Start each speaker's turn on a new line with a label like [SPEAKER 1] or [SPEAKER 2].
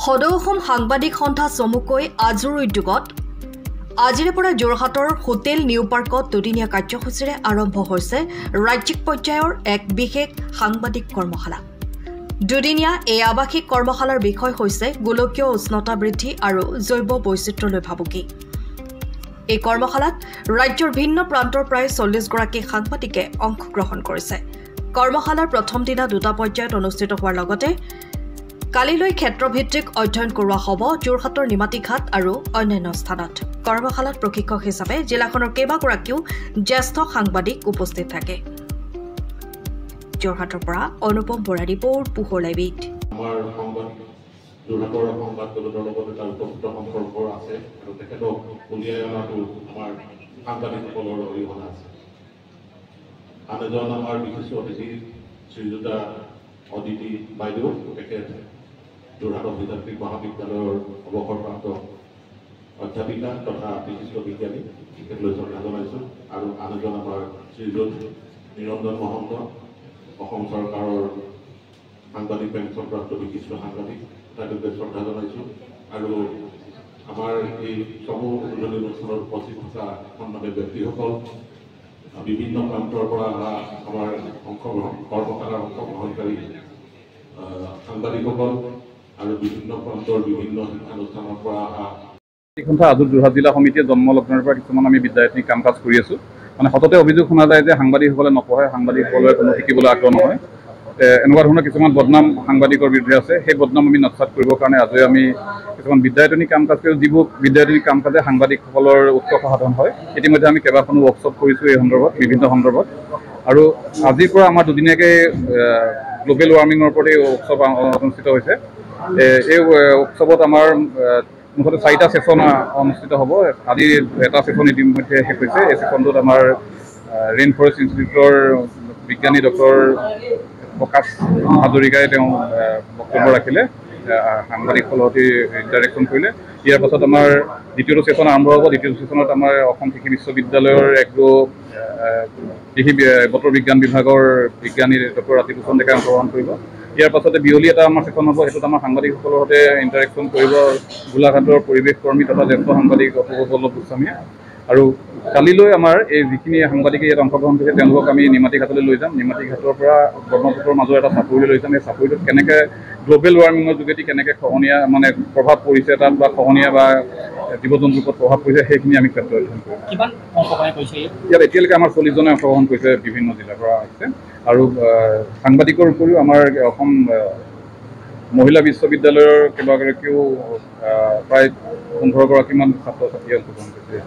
[SPEAKER 1] সদৌ অসম সাংবাদিক সন্থা চমুকৈ আজুৰ উদ্যোগত আজিৰে পৰা যোৰহাটৰ হোটেল নিউ পাৰ্কত দুদিনীয়া কাৰ্যসূচীৰে আৰম্ভ হৈছে ৰাজ্যিক পৰ্যায়ৰ এক বিশেষ সাংবাদিক কৰ্মশালা। দুদিনীয়া এই আৱাসিক কৰ্মশালাৰ বিষয় হৈছে গোলকীয় উষ্ণতা বৃদ্ধি আৰু জৈৱ বৈচিত্ৰ্যলৈ ভাবুকি। এই কৰ্মশালাত ৰাজ্যৰ ভিন্ন প্ৰান্তৰ প্ৰায় ৪০ গৰাকী সাংবাদিকে অংশগ্ৰহণ কৰিছে। কৰ্মশালাৰ প্ৰথম দিনা দুটা পৰ্যায়ত অনুষ্ঠিত হোৱাৰ লগতে কালিলৈ ক্ষেত্ৰভিত্তিক অধ্যয়ন কৰোৱা হ'ব যোৰহাটৰ নিমাতীঘাট আৰু অন্যান্য স্থানত। কৰ্মশালাত প্ৰশিক্ষক হিচাপে জিলাখনৰ কেইবাগৰাকীও জ্যেষ্ঠ সাংবাদিক উপস্থিত থাকে। যোৰহাটৰ পৰা অনুপম বৰা ৰিপৰ্ট, পোহৰ লাইভ।
[SPEAKER 2] যোৰহাটৰ সংবাদ জগতৰ লগত এটা উপযুক্ত সম্পৰ্ক আছে আৰু তেখেতক উলিয়াই অনাটো আমাৰ সাংবাদিকসকলৰ অৰিহণা আছে। আন এজন আমাৰ বিশিষ্ট অতিথি শ্ৰীযুতা অদিতি বাইদেউ, তেখেত যোৰহাট অভিযান্ত্ৰিক মহাবিদ্যালয়ৰ অৱসৰপ্ৰাপ্ত অধ্যাপিকা তথা বিশিষ্ট বিজ্ঞানী, তেখেতলৈ শ্ৰদ্ধা জনাইছোঁ। আৰু আন এজন আমাৰ শ্ৰীযুত নিৰঞ্জন মহন্ত, অসম চৰকাৰৰ সাংবাদিক পেঞ্চনপ্ৰাপ্ত বিশিষ্ট সাংবাদিক, তেওঁলোকে শ্ৰদ্ধা জনাইছোঁ। আৰু আমাৰ এই চমু উদ্বোধনী অনুষ্ঠানত উপস্থিত থকা সন্মানীয় ব্যক্তিসকল, বিভিন্ন প্ৰান্তৰ পৰা অহা আমাৰ কৰ্মশালাৰ অংশগ্ৰহণকাৰী সাংবাদিকসকল আৰু বিভিন্ন প্ৰান্তৰ বিভিন্ন শিক্ষানুষ্ঠানৰ পৰা অহা
[SPEAKER 3] আজুৰ যোৰহাট জিলা সমিতিয়ে জন্ম লগ্নৰ পৰা কিছুমান আমি বিদ্যাৰ্থী কাম কাজ কৰি আছোঁ। মানে সততে অভিযোগ শুনা যায় যে সাংবাদিকসকলে নপঢ়ে, সাংবাদিকসকলে কোনো শিকিবলৈ আগ্ৰহ নহয়। এনেকুৱা ধৰণৰ কিছুমান বদনাম সাংবাদিকৰ বিৰুদ্ধে আছে। সেই বদনাম আমি নস্যাৎ কৰিবৰ কাৰণে আজি আমি কিছুমান বিদ্যায়তনিক কাম কাজ কৰোঁ, যিবোৰ বিদ্যায়তনিক কাম কাজে সাংবাদিকসকলৰ উৎকৰ্ষ সাধন হয়। ইতিমধ্যে আমি কেইবাখনো ৱৰ্কশ্বপ কৰিছোঁ এই সন্দৰ্ভত, বিভিন্ন সন্দৰ্ভত। আৰু আজিৰ পৰা আমাৰ দুদিনীয়াকৈ গ্ল'বেল ৱাৰ্মিঙৰ ওপৰত এই উৎসৱ অনুষ্ঠিত হৈছে। এই উৎসৱত আমাৰ মুঠতে 4টা ছেশ্যন অনুষ্ঠিত হ'ব। আজি এটা ছেশ্যন ইতিমধ্যে শেষ হৈছে। এই ছেশ্যনটোত আমাৰ ৰেইন ফৰেষ্ট ইনষ্টিটিউটৰ বিজ্ঞানী ডক্টৰ প্ৰকাশ হাজৰিকাই তেওঁ বক্তব্য ৰাখিলে, সাংবাদিকসকলৰ সৈতে ইণ্টাৰেকশ্যন কৰিলে। ইয়াৰ পাছত আমাৰ দ্বিতীয়টো ছেশ্যন আৰম্ভ হ'ব। দ্বিতীয়টো ছেশ্যনত আমাৰ অসম কৃষি বিশ্ববিদ্যালয়ৰ কৃষি বতৰ বিজ্ঞান বিভাগৰ বিজ্ঞানী ডক্টৰ ৰাতিভ ভূষণ ডেকাই অংশগ্ৰহণ কৰিব। ইয়াৰ পাছতে বিয়লি এটা আমাৰ ছেশ্যন হ'ব। সেইটোত আমাৰ সাংবাদিকসকলৰ সৈতে ইণ্টাৰেকশ্যন কৰিব গোলাঘাটৰ পৰিৱেশ কৰ্মী তথা জ্যেষ্ঠ সাংবাদিক অপূৰ্ব গোস্বামীয়ে। আৰু কালিলৈ আমাৰ এই যিখিনি সাংবাদিকে ইয়াত অংশগ্ৰহণ কৰিছে তেওঁলোকক আমি নিমাতীঘাটলৈ লৈ যাম। নিমাতীঘাটৰ পৰা ব্ৰহ্মপুত্ৰৰ মাজৰ এটা চাপৰিলৈ লৈ যাম। এই চাপৰিটোত কেনেকৈ গ্ল'বেল ৱাৰ্মিঙৰ যোগেদি কেনেকৈ খহনীয়া মানে প্ৰভাৱ পৰিছে তাত, বা খহনীয়া বা জীৱ জন্তুৰ ওপৰত প্ৰভাৱ পৰিছে, সেইখিনি আমি ক্ষেত্ৰ অধ্যয়ন কৰিম।
[SPEAKER 4] কিমান অংশগ্ৰহণ কৰিছে
[SPEAKER 3] ইয়াত? এতিয়ালৈকে আমাৰ 40জনে অংশগ্ৰহণ কৰিছে, বিভিন্ন জিলাৰ পৰা আহিছে। আৰু সাংবাদিকৰ উপৰিও আমাৰ অসম মহিলা বিশ্ববিদ্যালয়ৰ কেইবাগৰাকীও প্ৰায় 15 গৰাকীমান ছাত্ৰ ছাত্ৰীয়ে অংশগ্ৰহণ কৰিছে।